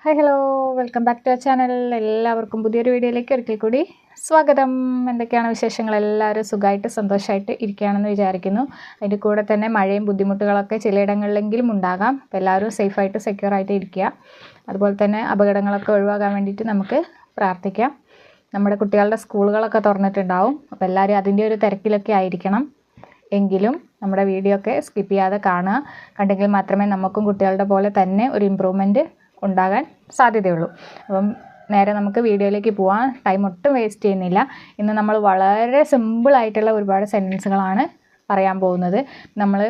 Hi hello, welcome back to our channel. എല്ലാവർക്കും പുതിയൊരു വീഡിയോയിലേക്ക് ഒരിക്കൽ കൂടി സ്വാഗതം. എന്തൊക്കെയാണ് വിശേഷങ്ങൾ? എല്ലാവരും സുഖമായിട്ട് സന്തോഷമായിട്ട് ഇരിക്കുകയാണെന്ന് വിചാരിക്കുന്നു. അതിൻ്റെ കൂടെ തന്നെ മഴയും ബുദ്ധിമുട്ടുകളൊക്കെ ചിലയിടങ്ങളിലെങ്കിലും ഉണ്ടാകാം. അപ്പോൾ എല്ലാവരും സേഫായിട്ട് സെക്യൂറായിട്ട് ഇരിക്കുക. അതുപോലെ തന്നെ അപകടങ്ങളൊക്കെ ഒഴിവാക്കാൻ വേണ്ടിയിട്ട് നമുക്ക് പ്രാർത്ഥിക്കാം. നമ്മുടെ കുട്ടികളുടെ സ്കൂളുകളൊക്കെ തുറന്നിട്ടുണ്ടാവും. അപ്പോൾ എല്ലാവരും അതിൻ്റെ ഒരു തിരക്കിലൊക്കെ ആയിരിക്കണം. എങ്കിലും നമ്മുടെ വീഡിയോ ഒക്കെ സ്കിപ്പ് ചെയ്യാതെ കാണുക. കണ്ടെങ്കിൽ മാത്രമേ നമുക്കും കുട്ടികളുടെ പോലെ തന്നെ ഒരു ഇമ്പ്രൂവ്മെൻറ്റ് ഉണ്ടാകാൻ സാധ്യതയുള്ളൂ. അപ്പം നേരെ നമുക്ക് വീഡിയോയിലേക്ക് പോവാം. ടൈം ഒട്ടും വേസ്റ്റ് ചെയ്യുന്നില്ല. ഇന്ന് നമ്മൾ വളരെ സിമ്പിളായിട്ടുള്ള ഒരുപാട് സെൻറ്റൻസുകളാണ് പറയാൻ പോകുന്നത്. നമ്മൾ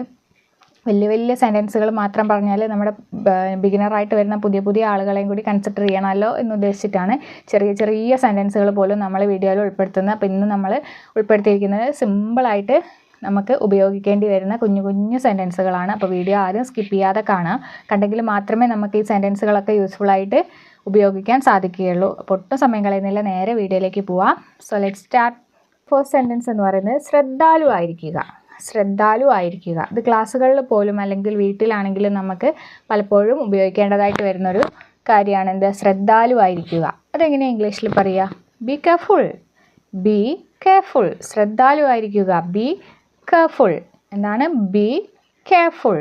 വലിയ വലിയ സെൻറ്റൻസുകൾ മാത്രം പറഞ്ഞാൽ നമ്മുടെ ബിഗിനറായിട്ട് വരുന്ന പുതിയ പുതിയ ആളുകളെയും കൂടി കൺസിഡർ ചെയ്യണമല്ലോ എന്ന് ഉദ്ദേശിച്ചിട്ടാണ് ചെറിയ ചെറിയ സെൻറ്റൻസുകൾ പോലും നമ്മൾ വീഡിയോയിൽ ഉൾപ്പെടുത്തുന്നത്. അപ്പോൾ ഇന്ന് നമ്മൾ ഉൾപ്പെടുത്തിയിരിക്കുന്നത് സിമ്പിളായിട്ട് നമുക്ക് ഉപയോഗിക്കേണ്ടി വരുന്ന കുഞ്ഞു കുഞ്ഞു സെൻറ്റൻസുകളാണ്. അപ്പോൾ വീഡിയോ ആരും സ്കിപ്പ് ചെയ്യാതെ കാണുക. കണ്ടെങ്കിൽ മാത്രമേ നമുക്ക് ഈ സെൻറ്റൻസുകളൊക്കെ യൂസ്ഫുള്ളായിട്ട് ഉപയോഗിക്കാൻ സാധിക്കുകയുള്ളൂ. അപ്പോൾ ഒട്ടും സമയം കളയുന്നില്ല, നേരെ വീഡിയോയിലേക്ക് പോവാം. So let start. First sentence എന്ന് പറയുന്നത് ശ്രദ്ധാലു ആയിരിക്കുക. ഇത് ക്ലാസ്സുകളിൽ പോലും അല്ലെങ്കിൽ വീട്ടിലാണെങ്കിലും നമുക്ക് പലപ്പോഴും ഉപയോഗിക്കേണ്ടതായിട്ട് വരുന്നൊരു കാര്യമാണ്. എന്ത്? ശ്രദ്ധാലു ആയിരിക്കുക. അതെങ്ങനെയാണ് ഇംഗ്ലീഷിൽ പറയുക? B careful. ശ്രദ്ധാലു ആയിരിക്കുക. Be careful. എന്താണ്? Be careful.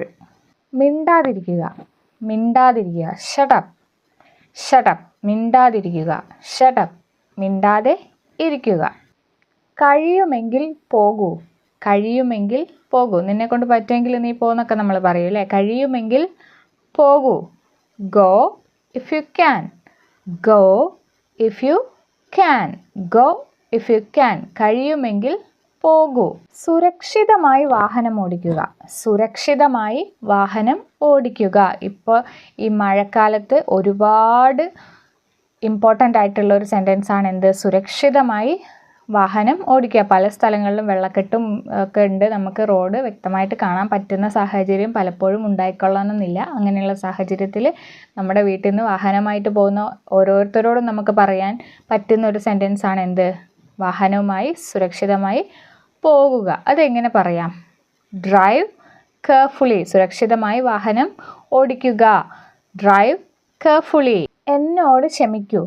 മിണ്ടാതിരിക്കുക. ഷട്ടപ്പ്. മിണ്ടാതിരിക്കുക. മിണ്ടാതെ ഇരിക്കുക. കഴിയുമെങ്കിൽ പോകൂ. നിന്നെ കൊണ്ട് പറ്റുമെങ്കിൽ നീ പോന്നൊക്കെ നമ്മൾ പറയും അല്ലേ? കഴിയുമെങ്കിൽ പോകൂ. Go if you can. കഴിയുമെങ്കിൽ പോകൂ. സുരക്ഷിതമായി വാഹനം ഓടിക്കുക. ഇപ്പോൾ ഈ മഴക്കാലത്ത് ഒരുപാട് ഇമ്പോർട്ടൻ്റ് ആയിട്ടുള്ള ഒരു സെൻറ്റൻസ് ആണ് എന്ത്? സുരക്ഷിതമായി വാഹനം ഓടിക്കുക. പല സ്ഥലങ്ങളിലും വെള്ളക്കെട്ടും ഒക്കെ ഉണ്ട്. നമുക്ക് റോഡ് വ്യക്തമായിട്ട് കാണാൻ പറ്റുന്ന സാഹചര്യം പലപ്പോഴും ഉണ്ടായിക്കൊള്ളണമെന്നില്ല. അങ്ങനെയുള്ള സാഹചര്യത്തിൽ നമ്മുടെ വീട്ടിൽ നിന്ന് വാഹനമായിട്ട് പോകുന്ന ഓരോരുത്തരോടും നമുക്ക് പറയാൻ പറ്റുന്ന ഒരു സെൻറ്റൻസ് ആണ് എന്ത്? വാഹനവുമായി സുരക്ഷിതമായി പോകുക. അതെങ്ങനെ പറയാം? Drive carefully. സുരക്ഷിതമായി വാഹനം ഓടിക്കുക. Drive carefully. എന്നോട് ക്ഷമിക്കൂ.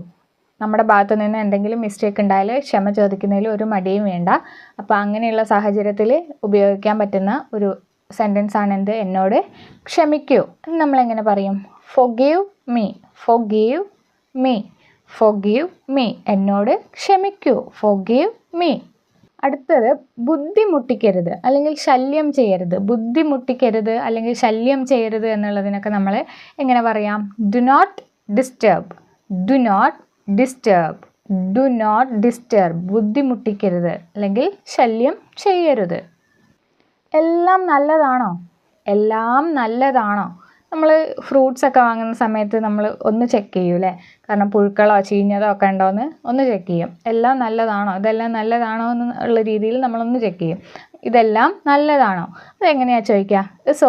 നമ്മുടെ ഭാഗത്തു നിന്ന് എന്തെങ്കിലും മിസ്റ്റേക്ക് ഉണ്ടായാൽ ക്ഷമ ചോദിക്കുന്നതിൽ ഒരു മടിയും വേണ്ട. അപ്പോൾ അങ്ങനെയുള്ള സാഹചര്യത്തിൽ ഉപയോഗിക്കാൻ പറ്റുന്ന ഒരു സെൻറ്റൻസ് ആണ് എന്ത്? എന്നോട് ക്ഷമിക്കൂ. നമ്മളെങ്ങനെ പറയും? forgive me. എന്നോട് ക്ഷമിക്കൂ. forgive me. അടുത്തത് ബുദ്ധിമുട്ടിക്കരുത് അല്ലെങ്കിൽ ശല്യം ചെയ്യരുത് എന്നുള്ളതിനൊക്കെ നമ്മൾ എങ്ങനെ പറയാം? Do not disturb. ബുദ്ധിമുട്ടിക്കരുത് അല്ലെങ്കിൽ ശല്യം ചെയ്യരുത്. എല്ലാം നല്ലതാണോ? നമ്മൾ ഫ്രൂട്ട്സ് ഒക്കെ വാങ്ങുന്ന സമയത്ത് നമ്മൾ ഒന്ന് ചെക്ക് ചെയ്യും അല്ലേ? കാരണം പുഴുക്കളോ ചീഞ്ഞതോ ഒക്കെ ഉണ്ടോയെന്ന് ഒന്ന് ചെക്ക് ചെയ്യും. ഇതെല്ലാം നല്ലതാണോ എന്നുള്ള രീതിയിൽ നമ്മളൊന്ന് ചെക്ക് ചെയ്യും. ഇതെല്ലാം നല്ലതാണോ? അതെങ്ങനെയാണ് ചോദിക്കുക? Is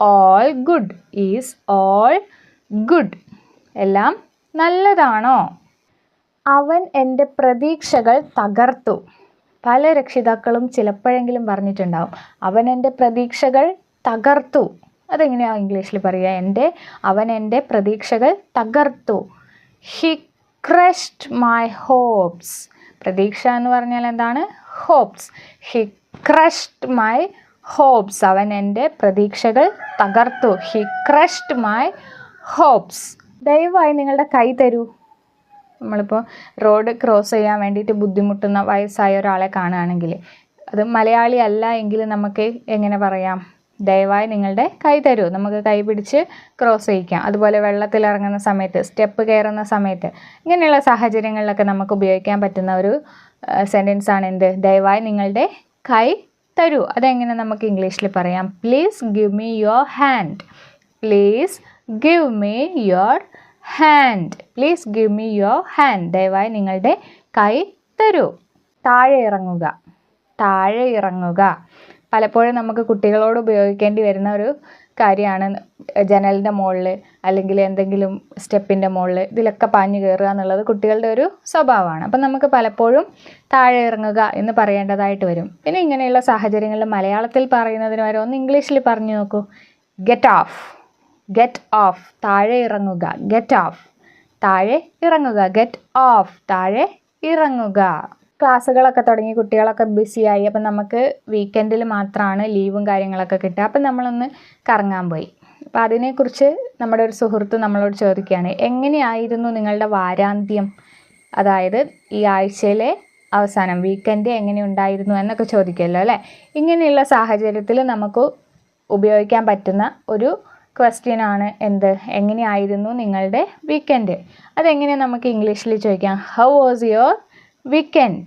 all good. എല്ലാം നല്ലതാണോ? അവൻ എൻ്റെ പ്രതീക്ഷകൾ തകർത്തു. പല രക്ഷിതാക്കളും ചിലപ്പോഴെങ്കിലും പറഞ്ഞിട്ടുണ്ടാവും, അവൻ എൻ്റെ പ്രതീക്ഷകൾ തകർത്തു. അതെങ്ങനെയാണ് ഇംഗ്ലീഷിൽ പറയുക? അവൻ എൻ്റെ പ്രതീക്ഷകൾ തകർത്തു. He crushed my hopes. പ്രതീക്ഷ എന്ന് പറഞ്ഞാൽ എന്താണ്? Hopes. He crushed my hopes. അവൻ എൻ്റെ പ്രതീക്ഷകൾ തകർത്തു. He crushed my hopes. ദയവായി നിങ്ങളുടെ കൈ തരൂ. നമ്മളിപ്പോൾ റോഡ് ക്രോസ് ചെയ്യാൻ വേണ്ടിയിട്ട് ബുദ്ധിമുട്ടുന്ന വയസ്സായ ഒരാളെ കാണുകയാണെങ്കിൽ, അത് മലയാളി അല്ല എങ്കിൽ നമുക്ക് എങ്ങനെ പറയാം? ദയവായി നിങ്ങളുടെ കൈ തരൂ. നമുക്ക് കൈ പിടിച്ച് ക്രോസ് ചെയ്യിക്കാം. അതുപോലെ വെള്ളത്തിലിറങ്ങുന്ന സമയത്ത്, സ്റ്റെപ്പ് കയറുന്ന സമയത്ത്, ഇങ്ങനെയുള്ള സാഹചര്യങ്ങളിലൊക്കെ നമുക്ക് ഉപയോഗിക്കാൻ പറ്റുന്ന ഒരു സെൻറ്റൻസ് ആണ് എന്ത്? ദയവായി നിങ്ങളുടെ കൈ തരൂ. അതെങ്ങനെ നമുക്ക് ഇംഗ്ലീഷിൽ പറയാം? Please give me your hand. ദയവായി നിങ്ങളുടെ കൈ തരൂ. താഴെ ഇറങ്ങുക. പലപ്പോഴും നമുക്ക് കുട്ടികളോട് ഉപയോഗിക്കേണ്ടി വരുന്ന ഒരു കാര്യമാണ്. ജനലിൻ്റെ മുകളിൽ അല്ലെങ്കിൽ എന്തെങ്കിലും സ്റ്റെപ്പിൻ്റെ മുകളിൽ ഇതിലൊക്കെ പാഞ്ഞു കയറുക എന്നുള്ളത് കുട്ടികളുടെ ഒരു സ്വഭാവമാണ്. അപ്പം നമുക്ക് പലപ്പോഴും താഴെ ഇറങ്ങുക എന്ന് പറയേണ്ടതായിട്ട് വരും. പിന്നെ ഇങ്ങനെയുള്ള സാഹചര്യങ്ങളിൽ മലയാളത്തിൽ പറയുന്നതിന് വരെ ഒന്ന് ഇംഗ്ലീഷിൽ പറഞ്ഞു നോക്കൂ. Get of. ഗെറ്റ് ഓഫ്, താഴെ ഇറങ്ങുക. ഗെറ്റ് ഓഫ്, താഴെ ഇറങ്ങുക. ഗെറ്റ് ഓഫ്, താഴെ ഇറങ്ങുക. ക്ലാസ്സുകളൊക്കെ തുടങ്ങി, കുട്ടികളൊക്കെ ബിസിയായി. അപ്പം നമുക്ക് വീക്കെൻഡിൽ മാത്രമാണ് ലീവും കാര്യങ്ങളൊക്കെ കിട്ടുക. അപ്പം നമ്മളൊന്ന് കറങ്ങാൻ പോയി. അപ്പം അതിനെക്കുറിച്ച് നമ്മുടെ ഒരു സുഹൃത്ത് നമ്മളോട് ചോദിക്കുകയാണ്, എങ്ങനെയായിരുന്നു നിങ്ങളുടെ വാരാന്ത്യം, അതായത് ഈ ആഴ്ചയിലെ അവസാനം വീക്കെൻഡ് എങ്ങനെ ഉണ്ടായിരുന്നു എന്നൊക്കെ ചോദിക്കുമല്ലോ അല്ലേ. ഇങ്ങനെയുള്ള സാഹചര്യത്തിൽ നമുക്ക് ഉപയോഗിക്കാൻ പറ്റുന്ന ഒരു ക്വസ്റ്റ്യനാണ് എന്ത്, എങ്ങനെയായിരുന്നു നിങ്ങളുടെ വീക്കെൻഡ്. അതെങ്ങനെയാണ് നമുക്ക് ഇംഗ്ലീഷിൽ ചോദിക്കാം. How was your weekend?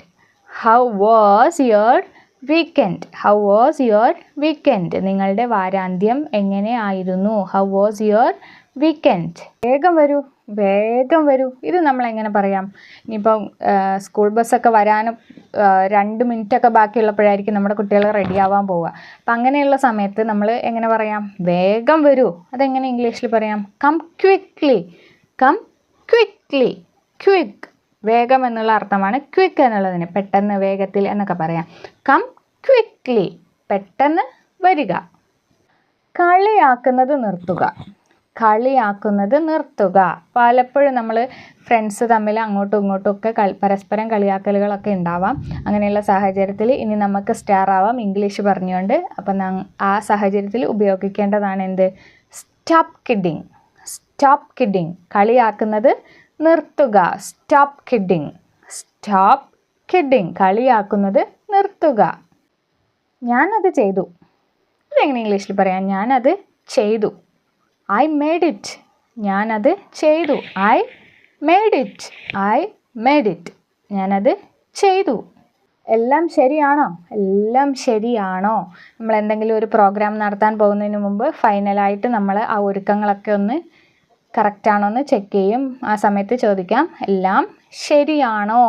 How was your weekend? How was your weekend? നിങ്ങളുടെ വാരാന്ത്യം എങ്ങനെ ആയിരുന്നു? How was your weekend? വേഗം വരൂ, വേഗം വരൂ. ഇത് നമ്മൾ എങ്ങനെ പറയാം? ഇനിയിപ്പം സ്കൂൾ ബസ്സൊക്കെ വരാനും 2 മിനിറ്റൊക്കെ ബാക്കിയുള്ളപ്പോഴായിരിക്കും നമ്മുടെ കുട്ടികൾ റെഡി ആവാൻ പോവുക. അപ്പം അങ്ങനെയുള്ള സമയത്ത് നമ്മൾ എങ്ങനെ പറയാം? വേഗം വരൂ. അതെങ്ങനെ ഇംഗ്ലീഷിൽ പറയാം? Come quickly. Come quickly. Quick, വേഗം എന്നുള്ള അർത്ഥമാണ് ക്വിക്ക് എന്നുള്ളതിന്. പെട്ടെന്ന്, വേഗത്തിൽ എന്നൊക്കെ പറയാം. കം ക്വിക്ക്ലി, പെട്ടെന്ന് വരിക. കളിയാക്കുന്നത് നിർത്തുക. കളിയാക്കുന്നത് നിർത്തുക. പലപ്പോഴും നമ്മൾ ഫ്രണ്ട്സ് തമ്മിൽ അങ്ങോട്ടും ഇങ്ങോട്ടും ഒക്കെ പരസ്പരം കളിയാക്കലുകളൊക്കെ ഉണ്ടാവാം. അങ്ങനെയുള്ള സാഹചര്യത്തിൽ ഇനി നമുക്ക് സ്റ്റാർ ആവാം ഇംഗ്ലീഷ് പറഞ്ഞുകൊണ്ട്. അപ്പം ആ സാഹചര്യത്തിൽ ഉപയോഗിക്കേണ്ടതാണ് എന്ത്? Stop kidding. സ്റ്റോപ്പ് കിഡിങ്, കളിയാക്കുന്നത് നിർത്തുക. Stop kidding. സ്റ്റോപ്പ് കിഡിങ്, കളിയാക്കുന്നത് നിർത്തുക. ഞാനത് ചെയ്തു. ഇതെങ്ങനെ ഇംഗ്ലീഷിൽ പറയാം? ഞാനത് ചെയ്തു. I made it. ഞാനത് ചെയ്തു. I made it. I made it. ഞാനത് ചെയ്തു. എല്ലാം ശരിയാണോ? എല്ലാം ശരിയാണോ? നമ്മൾ എന്തെങ്കിലും ഒരു പ്രോഗ്രാം നടത്താൻ പോകുന്നതിന് മുമ്പ് ഫൈനലായിട്ട് നമ്മൾ ആ ഒരുക്കങ്ങളൊക്കെ ഒന്ന് കറക്റ്റാണോ എന്ന് ചെക്ക് ചെയ്യും. ആ സമയത്ത് ചോദിക്കാം, എല്ലാം ശരിയാണോ?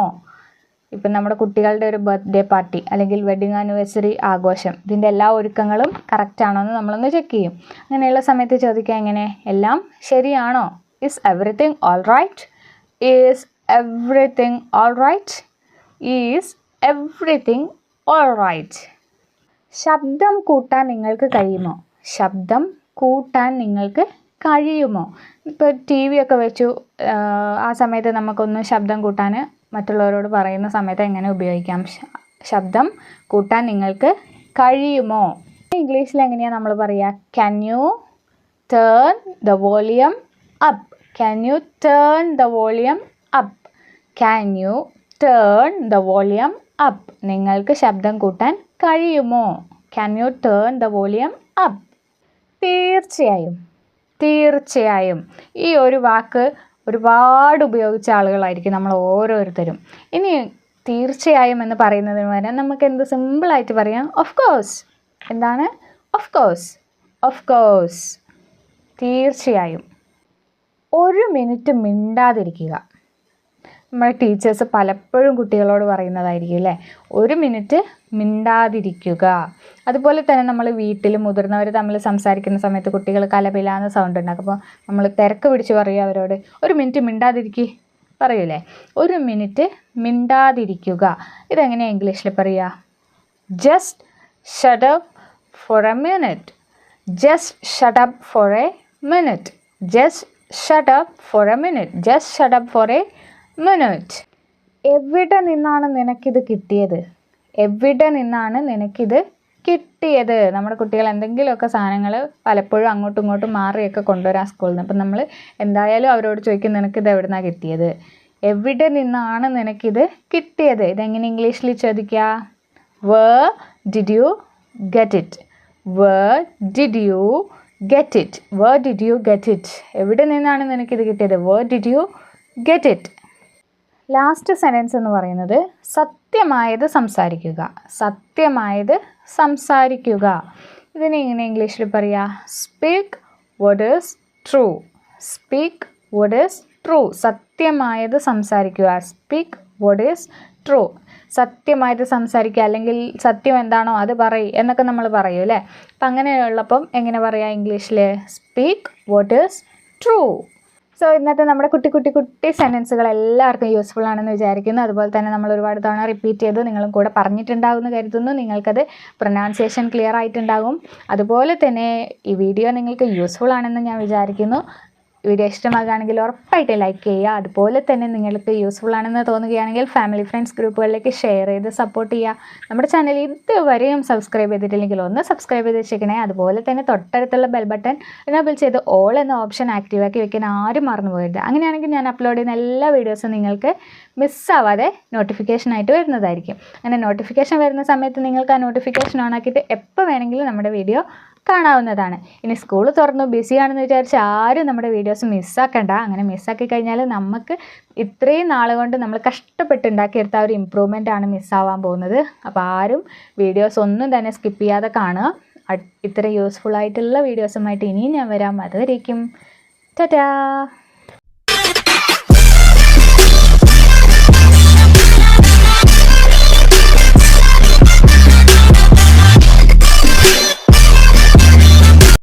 ഇപ്പം നമ്മുടെ കുട്ടികളുടെ ഒരു ബർത്ത്ഡേ പാർട്ടി അല്ലെങ്കിൽ വെഡിങ് ആനിവേഴ്സറി ആഘോഷം, ഇതിൻ്റെ എല്ലാ ഒരുക്കങ്ങളും കറക്റ്റാണോ എന്ന് നമ്മളൊന്ന് ചെക്ക് ചെയ്യും. അങ്ങനെയുള്ള സമയത്ത് ചോദിക്കാം എങ്ങനെ? എല്ലാം ശരിയാണോ? Is everything all right? Is everything all right? Is everything all right? ശബ്ദം കൂട്ടാൻ നിങ്ങൾക്ക് കഴിയുമോ? ശബ്ദം കൂട്ടാൻ നിങ്ങൾക്ക് കഴിയുമോ? ഇപ്പോൾ TV ഒക്കെ വെച്ചു, ആ സമയത്ത് നമുക്കൊന്ന് ശബ്ദം കൂട്ടാൻ മറ്റുള്ളവരോട് പറയുന്ന സമയത്ത് എങ്ങനെ ഉപയോഗിക്കാം? ശബ്ദം കൂട്ടാൻ നിങ്ങൾക്ക് കഴിയുമോ? ഇംഗ്ലീഷിൽ എങ്ങനെയാണ് നമ്മൾ പറയുക? Can you turn the volume up? Can you turn the volume up? Can you turn the volume up? നിങ്ങൾക്ക് ശബ്ദം കൂട്ടാൻ കഴിയുമോ? Can you turn the volume up? തീർച്ചയായും. തീർച്ചയായും. ഈ ഒരു വാക്ക് ഒരുപാട് ഉപയോഗിച്ച ആളുകളായിരിക്കും നമ്മൾ ഓരോരുത്തരും. ഇനി തീർച്ചയായും എന്ന് പറയുന്നതിന് പകരം നമുക്ക് എന്ത് സിമ്പിളായിട്ട് പറയാം? Of course. എന്താണ്? Of course. Of course. തീർച്ചയായും. 1 മിനിറ്റ് മിണ്ടാതിരിക്കുക. നമ്മുടെ ടീച്ചേഴ്സ് പലപ്പോഴും കുട്ടികളോട് പറയുന്നതായിരിക്കും അല്ലേ, 1 മിനിറ്റ് മിണ്ടാതിരിക്കുക. അതുപോലെ തന്നെ നമ്മൾ വീട്ടിൽ മുതിർന്നവർ തമ്മിൽ സംസാരിക്കുന്ന സമയത്ത് കുട്ടികൾ കലപിലാന്ന് സൗണ്ട് ഉണ്ടാക്കും. അപ്പോൾ നമ്മൾ തിരക്ക് പിടിച്ച് പറയുക അവരോട്, 1 മിനിറ്റ് മിണ്ടാതിരിക്കുക പറയൂലേ. 1 മിനിറ്റ് മിണ്ടാതിരിക്കുക. ഇതെങ്ങനെയാണ് ഇംഗ്ലീഷിൽ പറയുക? Just shut up four A minute. Just shut up four A minute. Just shut up four A minute. Just shut up four A minute. എവിടെ നിന്നാണ് നിനക്കിത് കിട്ടിയത്? എവിടെ നിന്നാണ് നിനക്കിത് കിട്ടിയത്? നമ്മുടെ കുട്ടികൾ എന്തെങ്കിലുമൊക്കെ സാധനങ്ങൾ പലപ്പോഴും അങ്ങോട്ടും ഇങ്ങോട്ടും മാറിയൊക്കെ കൊണ്ടുവരാൻ സ്കൂളിൽ നിന്ന്. അപ്പം നമ്മൾ എന്തായാലും അവരോട് ചോദിക്കും, നിനക്കിത് എവിടെ നിന്നാണ് കിട്ടിയത്? എവിടെ നിന്നാണ് നിനക്കിത് കിട്ടിയത്? ഇതെങ്ങനെ ഇംഗ്ലീഷിൽ ചോദിക്കുക? Where did you get it? Where did you get it? Where did you get it? എവിടെ നിന്നാണ് നിനക്കിത് കിട്ടിയത്? Where did you get it? Last sentence എന്ന് പറയുന്നത് സത്യമായത് സംസാരിക്കുക. സത്യമായത് സംസാരിക്കുക. ഇതിനെ ഇങ്ങനെ ഇംഗ്ലീഷിൽ പറയുക? Speak what is true. Speak what is true. സത്യമായത് സംസാരിക്കുക. Speak what is true. സത്യമായിട്ട് സംസാരിക്കുക, അല്ലെങ്കിൽ സത്യം എന്താണോ അത് പറയും എന്നൊക്കെ നമ്മൾ പറയും അല്ലേ. അപ്പം അങ്ങനെയുള്ളപ്പം എങ്ങനെ പറയാം ഇംഗ്ലീഷിൽ? Speak what is true. So ഇന്നത്തെ നമ്മുടെ കുട്ടി സെൻറ്റൻസുകൾ എല്ലാവർക്കും യൂസ്ഫുൾ ആണെന്ന് വിചാരിക്കുന്നു. അതുപോലെ തന്നെ നമ്മൾ ഒരുപാട് തവണ റിപ്പീറ്റ് ചെയ്തു, നിങ്ങളും കൂടെ പറഞ്ഞിട്ടുണ്ടാകുമെന്ന് കരുതുന്നു. നിങ്ങൾക്കത് പ്രൊനൗൺസിയേഷൻ ക്ലിയർ ആയിട്ടുണ്ടാകും. അതുപോലെ തന്നെ ഈ വീഡിയോ നിങ്ങൾക്ക് യൂസ്ഫുൾ ആണെന്ന് ഞാൻ വിചാരിക്കുന്നു. വീഡിയോ ഇഷ്ടമാകുകയാണെങ്കിൽ ഉറപ്പായിട്ട് ലൈക്ക് ചെയ്യുക. അതുപോലെ തന്നെ നിങ്ങൾക്ക് യൂസ്ഫുൾ ആണെന്ന് തോന്നുകയാണെങ്കിൽ ഫാമിലി ഫ്രണ്ട്സ് ഗ്രൂപ്പുകളിലേക്ക് ഷെയർ ചെയ്ത് സപ്പോർട്ട് ചെയ്യുക. നമ്മുടെ ചാനൽ ഇതുവരെയും സബ്സ്ക്രൈബ് ചെയ്തിട്ടില്ലെങ്കിൽ ഒന്ന് സബ്സ്ക്രൈബ് ചെയ്ത് വെച്ചേക്കണേ. അതുപോലെ തന്നെ തൊട്ടടുത്തുള്ള ബെൽ ബട്ടൺ എനേബിൾ ചെയ്ത് ഓൾ എന്ന ഓപ്ഷൻ ആക്റ്റീവാക്കി വെക്കാൻ ആരും മറന്നു പോകരുത്. അങ്ങനെയാണെങ്കിൽ ഞാൻ അപ്ലോഡ് ചെയ്യുന്ന എല്ലാ വീഡിയോസും നിങ്ങൾക്ക് മിസ്സാവാതെ നോട്ടിഫിക്കേഷനായിട്ട് വരുന്നതായിരിക്കും. അങ്ങനെ നോട്ടിഫിക്കേഷൻ വരുന്ന സമയത്ത് നിങ്ങൾക്ക് ആ നോട്ടിഫിക്കേഷൻ ഓൺ ആക്കിയിട്ട് എപ്പോൾ വേണമെങ്കിലും നമ്മുടെ വീഡിയോ കാണാവുന്നതാണ്. ഇനി സ്കൂൾ തുറന്നു ബിസിയാണെന്ന് വിചാരിച്ച് ആരും നമ്മുടെ വീഡിയോസ് മിസ്സാക്കണ്ട. അങ്ങനെ മിസ്സാക്കി കഴിഞ്ഞാൽ നമുക്ക് ഇത്രയും നാൾ കൊണ്ട് നമ്മൾ കഷ്ടപ്പെട്ടുണ്ടാക്കിയെടുത്ത ആ ഒരു ഇമ്പ്രൂവ്മെൻ്റ് ആണ് മിസ്സാവാൻ പോകുന്നത്. അപ്പോൾ ആരും വീഡിയോസ് ഒന്നും തന്നെ സ്കിപ്പ് ചെയ്യാതെ കാണുക. ഇത്ര യൂസ്ഫുൾ ആയിട്ടുള്ള വീഡിയോസുമായിട്ട് ഇനിയും ഞാൻ വരാം. അതുവരേക്കും ടാറ്റാ.